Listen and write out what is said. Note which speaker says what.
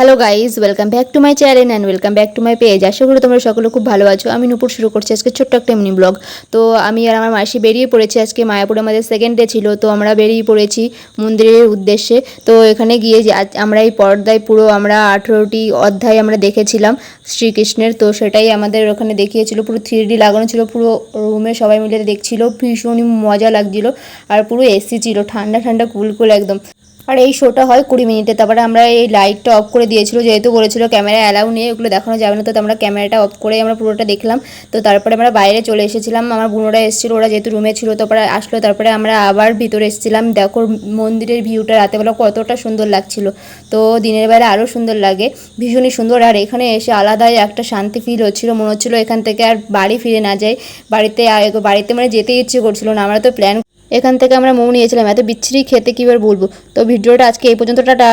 Speaker 1: Hello guys, welcome back to my channel and welcome back to my page. আশা করি তোমরা সকলে খুব ভালো আছো। আমি নূপুর শুরু করছি আজকে ছোট্ট একটা মিনি ব্লগ। তো আমি আর আমার মাসি বেরিয়ে পড়েছি। আজকে মায়াপুরে আমাদের সেকেন্ড ডে ছিল, তো আমরা বেরিয়ে পড়েছি মন্দিরের উদ্দেশ্যে। তো এখানে গিয়ে যে আমরা এই পর্দায় পুরো আমরা 18টি অধ্যায় আমরা দেখেছিলাম শ্রীকৃষ্ণের। তো সেটাই আমাদের ওখানে দেখিয়েছিল, পুরো 3D লাগানো ছিল, পুরো রুমে সবাই মিলে দেখছিল, ভীষণই মজা লাগছিল। আর পুরো এসি ছিল, ঠান্ডা ঠান্ডা কুল একদম। আর এই শোটা হয় 20 মিনিটে। তারপরে আমরা এই লাইটটা অফ করে দিয়েছিল, যেহেতু বলেছিল ক্যামেরা অ্যালাউ নেই, ওগুলো দেখানো যাবে না। তো আমরা ক্যামেরাটা অফ করে আমরা পুরোটা দেখলাম। তো তারপরে আমরা বাইরে চলে এসেছিলাম, আমার বোনরা এসেছিলো, ওরা যেহেতু রুমে ছিল তারপরে আসলো। তারপরে আমরা আবার ভিতরে এসেছিলাম। দেখো মন্দিরের ভিউটা রাতেবেলা কতটা সুন্দর লাগছিল। তো দিনের বেলা আরও সুন্দর লাগে, ভীষণই সুন্দর। আর এখানে এসে আলাদাই একটা শান্তি ফিল হচ্ছিলো, মনে হচ্ছিলো এখান থেকে আর বাড়ি ফিরে না যাই। বাড়িতে মানে যেতে ইচ্ছে করছিল না। আমরা তো প্ল্যান এখান থেকে আমরা মোমো নিয়েছিলাম, এত বিচ্ছিরি খেতে কী বার বলবো। তো ভিডিওটা আজকে এই পর্যন্ত, টাটা।